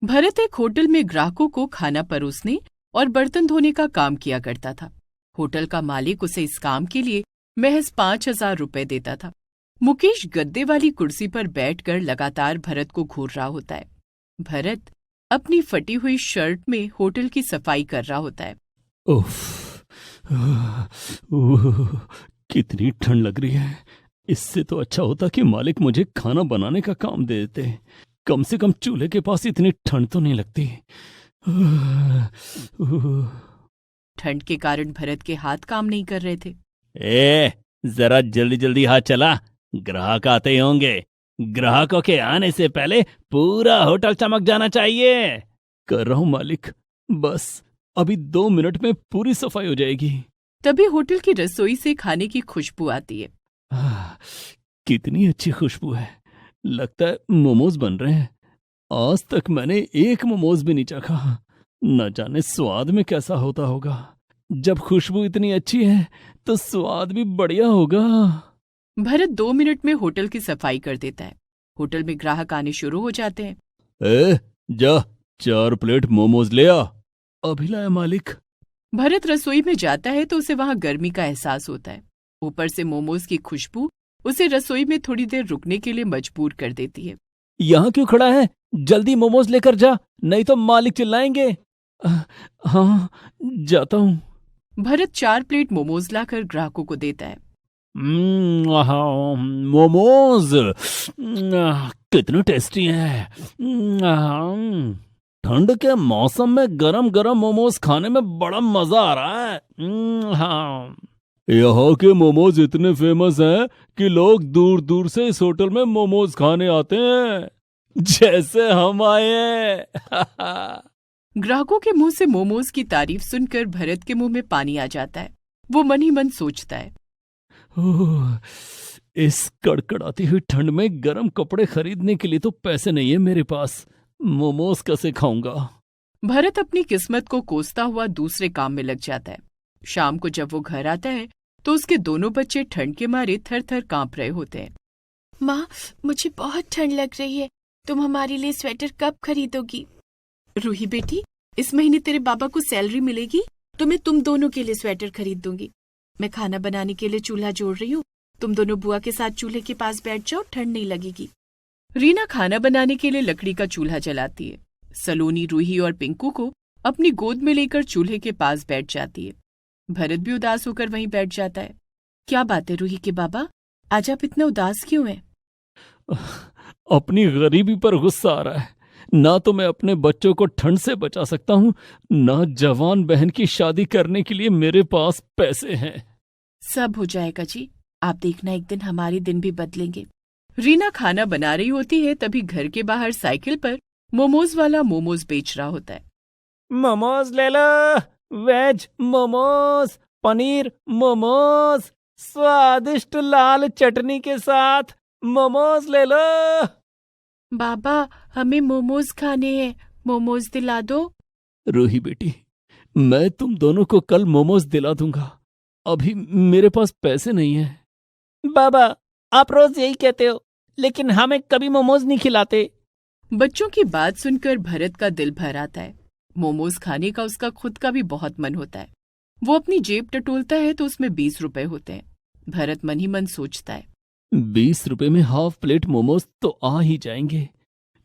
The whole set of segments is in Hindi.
भरत एक होटल में ग्राहकों को खाना परोसने और बर्तन धोने का काम किया करता था। होटल का मालिक उसे इस काम के लिए महज 5,000 रुपए देता था। मुकेश गद्दे वाली कुर्सी पर बैठकर लगातार भरत को घूर रहा होता है। भरत अपनी फटी हुई शर्ट में होटल की सफाई कर रहा होता है। उफ, उह, कितनी ठंड लग रही है। इससे तो अच्छा होता कि मालिक मुझे खाना बनाने का काम दे देते। कम से कम चूल्हे के पास इतनी ठंड तो नहीं लगती। ठंड के कारण भरत के हाथ काम नहीं कर रहे थे। जरा जल्दी जल्दी हाथ चला, ग्राहक आते ही होंगे। ग्राहकों के आने से पहले पूरा होटल चमक जाना चाहिए। कर रहा हूं मालिक, बस अभी 2 मिनट में पूरी सफाई हो जाएगी। तभी होटल की रसोई से खाने की खुशबू आती है। कितनी अच्छी खुशबू है। लगता है मोमोज बन रहे हैं। आज तक मैंने एक मोमोज भी नहीं चखा। न जाने स्वाद में कैसा होता होगा। जब खुशबू इतनी अच्छी है तो स्वाद भी बढ़िया होगा। भरत 2 मिनट में होटल की सफाई कर देता है। होटल में ग्राहक आने शुरू हो जाते हैं। जा 4 प्लेट मोमोज ले आ। अभी लाया मालिक। भरत रसोई में जाता है तो उसे वहां गर्मी का एहसास होता है। ऊपर से मोमोज की खुशबू उसे रसोई में थोड़ी देर रुकने के लिए मजबूर कर देती है। यहाँ क्यों खड़ा है? जल्दी मोमोज लेकर जा, नहीं तो मालिक चिल्लाएंगे। हाँ, जाता हूँ। भरत 4 प्लेट मोमोज लाकर ग्राहकों को देता है। मोमोज कितने टेस्टी हैं। ठंड के मौसम में गरम गरम मोमोज खाने में बड़ा मजा आ रहा है। यहाँ के मोमोज इतने फेमस हैं कि लोग दूर दूर से इस होटल में मोमोज खाने आते हैं, जैसे हम आए हैं। ग्राहकों के मुंह से मोमोज की तारीफ सुनकर भरत के मुंह में पानी आ जाता है। वो मन ही मन सोचता है, इस कड़कड़ाती हुई ठंड में गरम कपड़े खरीदने के लिए तो पैसे नहीं है मेरे पास। मोमोज कैसे खाऊंगा? भरत अपनी किस्मत को कोसता हुआ दूसरे काम में लग जाता है। शाम को जब वो घर आता है तो उसके दोनों बच्चे ठंड के मारे थर थर कांप रहे होते हैं। माँ, मुझे बहुत ठंड लग रही है। तुम हमारे लिए स्वेटर कब खरीदोगी? रूही बेटी, इस महीने तेरे बाबा को सैलरी मिलेगी तो मैं तुम दोनों के लिए स्वेटर खरीद दूंगी। मैं खाना बनाने के लिए चूल्हा जोड़ रही हूँ। तुम दोनों बुआ के साथ चूल्हे के पास बैठ जाओ, ठंड नहीं लगेगी। रीना खाना बनाने के लिए लकड़ी का चूल्हा जलाती है। सलोनी रूही और पिंकू को अपनी गोद में लेकर चूल्हे के पास बैठ जाती है। भरत भी उदास होकर वहीं बैठ जाता है। क्या बात है रूही के बाबा, आज आप इतना उदास क्यों हैं? अपनी गरीबी पर गुस्सा आ रहा है। ना तो मैं अपने बच्चों को ठंड से बचा सकता हूँ, ना जवान बहन की शादी करने के लिए मेरे पास पैसे हैं। सब हो जाएगा जी, आप देखना एक दिन हमारे दिन भी बदलेंगे। रीना खाना बना रही होती है, तभी घर के बाहर साइकिल पर मोमोज वाला मोमोज बेच रहा होता है। मोमोज ले लो, वेज मोमोज, पनीर मोमोज, स्वादिष्ट लाल चटनी के साथ मोमोज ले लो। बाबा, हमें मोमोज खाने हैं, मोमोज दिला दो। रूही बेटी, मैं तुम दोनों को कल मोमोज दिला दूंगा। अभी मेरे पास पैसे नहीं है। बाबा, आप रोज यही कहते हो, लेकिन हमें कभी मोमोज नहीं खिलाते। बच्चों की बात सुनकर भरत का दिल भर आता है। मोमोज खाने का उसका खुद का भी बहुत मन होता है। वो अपनी जेब टटोलता है तो उसमें 20 रुपए होते हैं। भरत मन ही मन सोचता है, 20 रुपए में हाफ प्लेट मोमोज तो आ ही जाएंगे।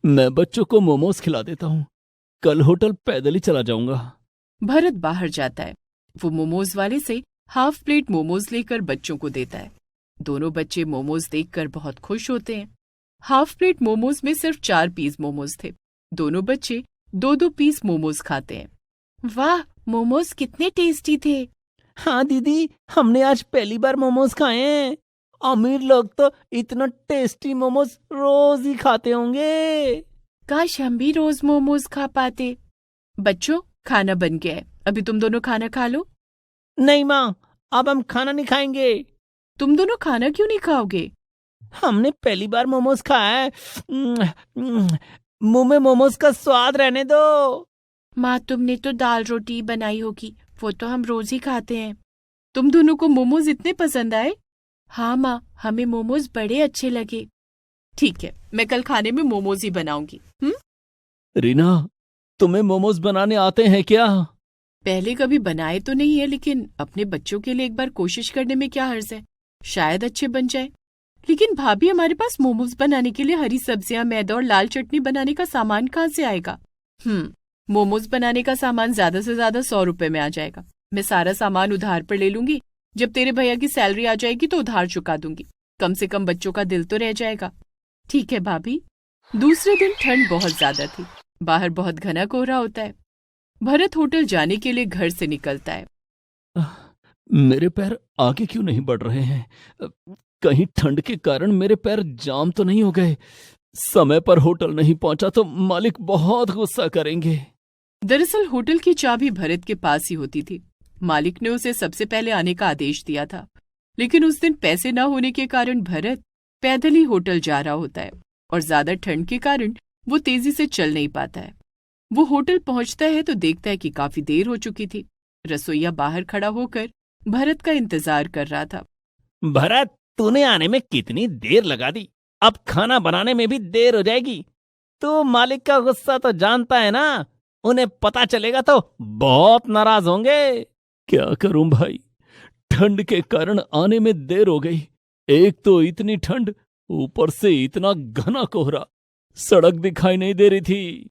मैं बच्चों को मोमोज खिला देता हूँ। कल होटल पैदल ही चला जाऊंगा। भरत बाहर जाता है। वो मोमोज वाले से हाफ प्लेट मोमोज लेकर बच्चों को देता है। दोनों बच्चे मोमोज देखकर बहुत खुश होते हैं। हाफ प्लेट मोमोज में सिर्फ 4 पीस मोमोज थे। दोनों बच्चे 2-2 पीस मोमोज खाते हैं। वाह, मोमोज कितने टेस्टी थे। हाँ दीदी, हमने आज पहली बार मोमोज खाए हैं। अमीर लोग तो इतना टेस्टी मोमोज रोज ही खाते होंगे। काश हम भी रोज मोमोज खा पाते। बच्चों, खाना बन गया है, अभी तुम दोनों खाना खा लो। नहीं माँ, अब हम खाना नहीं खाएंगे। तुम दोनों खाना क्यों नहीं खाओगे? हमने पहली बार मोमोज खाया है। मुंह में मोमोज का स्वाद रहने दो। माँ, तुमने तो दाल रोटी बनाई होगी, वो तो हम रोज ही खाते हैं। तुम दोनों को मोमोज इतने पसंद आए? हाँ माँ, हमें मोमोज बड़े अच्छे लगे। ठीक है, मैं कल खाने में मोमोज ही बनाऊंगी। रीना, तुम्हें मोमोज बनाने आते हैं क्या? पहले कभी बनाए तो नहीं है, लेकिन अपने बच्चों के लिए एक बार कोशिश करने में क्या हर्ज है, शायद अच्छे बन जाए। लेकिन भाभी, हमारे पास मोमोज बनाने के लिए हरी सब्जियां, मैदा और लाल चटनी बनाने का सामान कहाँ से आएगा? मोमोज बनाने का सामान ज्यादा से ज्यादा 100 रुपए में आ जाएगा। मैं सारा सामान उधार पर ले लूंगी। जब तेरे भैया की सैलरी आ जाएगी तो उधार चुका दूंगी। कम से कम बच्चों का दिल तो रह जाएगा। ठीक है भाभी। दूसरे दिन ठंड बहुत ज्यादा थी। बाहर बहुत घना कोहरा होता है। भरत होटल जाने के लिए घर से निकलता है। मेरे पैर आगे क्यों नहीं बढ़ रहे हैं? कहीं ठंड के कारण मेरे पैर जाम तो नहीं हो गए? समय पर होटल नहीं पहुंचा तो मालिक बहुत गुस्सा करेंगे। दरअसल होटल की चाबी भरत के पास ही होती थी। मालिक ने उसे सबसे पहले आने का आदेश दिया था, लेकिन उस दिन पैसे न होने के कारण भरत पैदल ही होटल जा रहा होता है और ज्यादा ठंड के कारण वो तेजी से चल नहीं पाता है। वो होटल पहुंचता है तो देखता है कि काफी देर हो चुकी थी। रसोइया बाहर खड़ा होकर भरत का इंतजार कर रहा था। भरत, तूने आने में कितनी देर लगा दी? अब खाना बनाने में भी देर हो जाएगी। तू मालिक का गुस्सा तो जानता है ना? उन्हें पता चलेगा तो बहुत नाराज होंगे। क्या करूं भाई, ठंड के कारण आने में देर हो गई। एक तो इतनी ठंड, ऊपर से इतना घना कोहरा, सड़क दिखाई नहीं दे रही थी।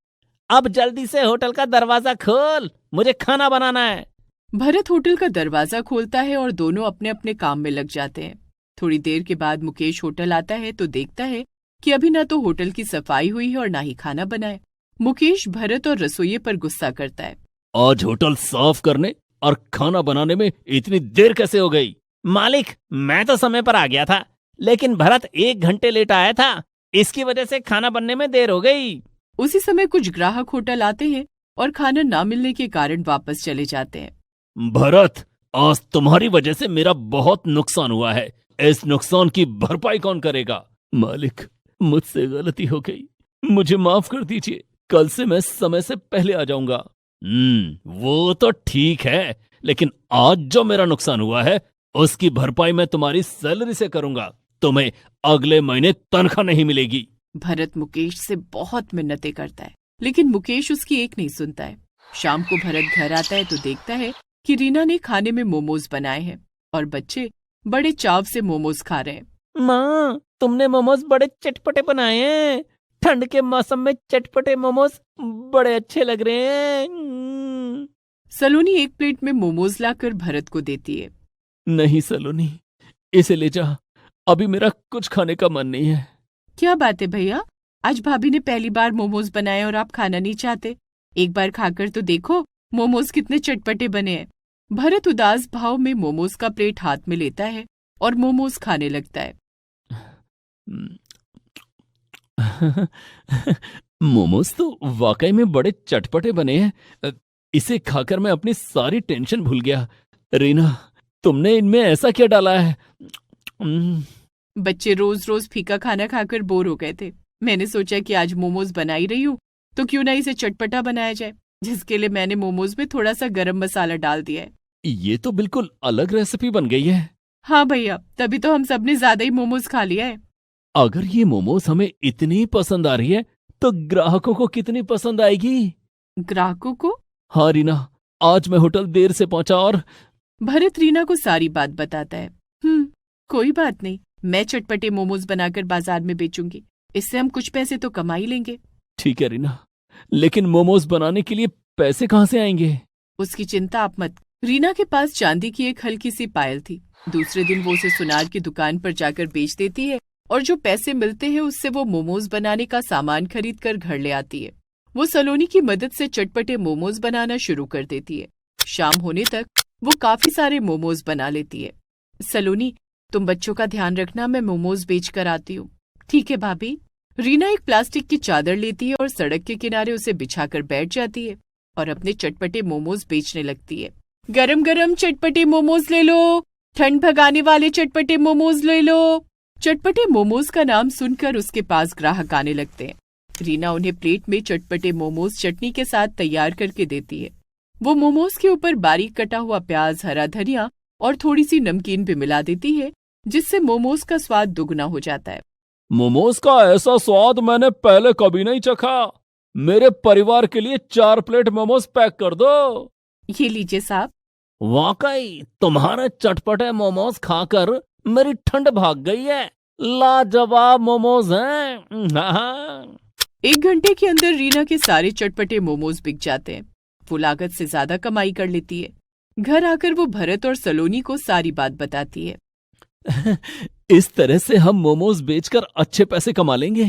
अब जल्दी से होटल का दरवाजा खोल, मुझे खाना बनाना है। भरत होटल का दरवाजा खोलता है और दोनों अपने अपने काम में लग जाते हैं। थोड़ी देर के बाद मुकेश होटल आता है तो देखता है कि अभी ना तो होटल की सफाई हुई है और ना ही खाना बना है। मुकेश भरत और रसोइये पर गुस्सा करता है। आज होटल साफ करने और खाना बनाने में इतनी देर कैसे हो गई? मालिक, मैं तो समय पर आ गया था, लेकिन भरत 1 घंटे लेट आया था। इसकी वजह से खाना बनने में देर हो गई। उसी समय कुछ ग्राहक होटल आते हैं और खाना ना मिलने के कारण वापस चले जाते हैं। भरत, आज तुम्हारी वजह से मेरा बहुत नुकसान हुआ है। इस नुकसान की भरपाई कौन करेगा? मालिक, मुझसे गलती हो गई, मुझे माफ कर दीजिए। कल से मैं समय से पहले आ जाऊंगा। वो तो ठीक है, लेकिन आज जो मेरा नुकसान हुआ है उसकी भरपाई मैं तुम्हारी सैलरी से करूंगा। तुम्हें अगले महीने तनख्वाह नहीं मिलेगी। भरत मुकेश से बहुत मिन्नतें करता है, लेकिन मुकेश उसकी एक नहीं सुनता है। शाम को भरत घर आता है तो देखता है कि रीना ने खाने में मोमोज बनाए हैं और बच्चे बड़े चाव से मोमोज खा रहे हैं। माँ, तुमने मोमोज बड़े चटपटे बनाए हैं। ठंड के मौसम में चटपटे मोमोज बड़े अच्छे लग रहे हैं। सलोनी एक प्लेट में मोमोज लाकर भरत को देती है। नहीं सलोनी, इसे ले जा, अभी मेरा कुछ खाने का मन नहीं है। क्या बात है भैया, आज भाभी ने पहली बार मोमोज बनाए और आप खाना नहीं चाहते? एक बार खाकर तो देखो मोमोज कितने चटपटे बने हैं। भरत उदास भाव में मोमोज का प्लेट हाथ में लेता है और मोमोज खाने लगता है। मोमोज तो वाकई में बड़े चटपटे बने हैं। इसे खाकर मैं अपनी सारी टेंशन भूल गया। रीना, तुमने इनमें ऐसा क्या डाला है? बच्चे रोज रोज फीका खाना खाकर बोर हो गए थे। मैंने सोचा कि आज मोमोज बना ही रही हूँ तो क्यों ना इसे चटपटा बनाया जाए, जिसके लिए मैंने मोमोज में थोड़ा सा गरम मसाला डाल दिया है। ये तो बिल्कुल अलग रेसिपी बन गई है। हाँ भैया, तभी तो हम सबने ज्यादा ही मोमोज खा लिया है। अगर ये मोमोज हमें इतनी पसंद आ रही है तो ग्राहकों को कितनी पसंद आएगी? ग्राहकों को? हाँ रीना, आज मैं होटल देर से पहुंचा और भरत रीना को सारी बात बताता है। कोई बात नहीं, मैं चटपटे मोमोज बनाकर बाजार में बेचूंगी। इससे हम कुछ पैसे तो कमा ही लेंगे। ठीक है रीना, लेकिन मोमोज बनाने के लिए पैसे कहाँ से आएंगे? उसकी चिंता आप मत। रीना के पास चांदी की एक हल्की सी पायल थी। दूसरे दिन वो उसे सुनार की दुकान पर जाकर बेच देती है और जो पैसे मिलते हैं उससे वो मोमोज बनाने का सामान खरीद कर घर ले आती है। वो सलोनी की मदद से चटपटे मोमोज बनाना शुरू कर देती है। शाम होने तक वो काफी सारे मोमोज बना लेती है। सलोनी, तुम बच्चों का ध्यान रखना, मैं मोमोज बेच कर आती हूँ। ठीक है भाभी। रीना एक प्लास्टिक की चादर लेती है और सड़क के किनारे उसे बिछाकर बैठ जाती है और अपने चटपटे मोमोज बेचने लगती है। गरम गरम चटपटे मोमोज ले लो, ठंड भगाने वाले चटपटे मोमोज ले लो। चटपटे मोमोज का नाम सुनकर उसके पास ग्राहक आने लगते हैं। रीना उन्हें प्लेट में चटपटे मोमोज चटनी के साथ तैयार करके देती है। वो मोमोज के ऊपर बारीक कटा हुआ प्याज, हरा धनिया और थोड़ी सी नमकीन भी मिला देती है, जिससे मोमोज का स्वाद दुगना हो जाता है। मोमोज का ऐसा स्वाद मैंने पहले कभी नहीं चखा। मेरे परिवार के लिए 4 प्लेट मोमोज पैक कर दो। ये लीजिए साहब। वाकई तुम्हारे चटपटे मोमोज खाकर मेरी ठंड भाग गई है। लाजवाब मोमोज हैं। हाँ। 1 घंटे के अंदर रीना के सारे चटपटे मोमोज बिक जाते हैं। वो लागत से ज्यादा कमाई कर लेती है। घर आकर वो भरत और सलोनी को सारी बात बताती है। इस तरह से हम मोमोज बेचकर अच्छे पैसे कमा लेंगे।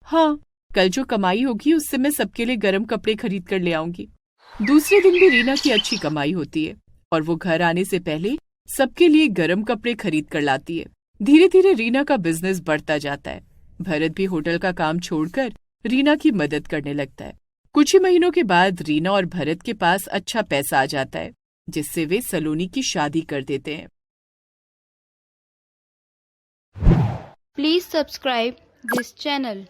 हाँ, कल जो कमाई होगी उससे मैं सबके लिए गर्म कपड़े खरीद कर ले आऊंगी। दूसरे दिन भी रीना की अच्छी कमाई होती है और वो घर आने से पहले सबके लिए गर्म कपड़े खरीद कर लाती है। धीरे धीरे रीना का बिजनेस बढ़ता जाता है। भरत भी होटल का काम छोड़कर रीना की मदद करने लगता है। कुछ ही महीनों के बाद रीना और भरत के पास अच्छा पैसा आ जाता है, जिससे वे सलोनी की शादी कर देते हैं। Please subscribe this channel.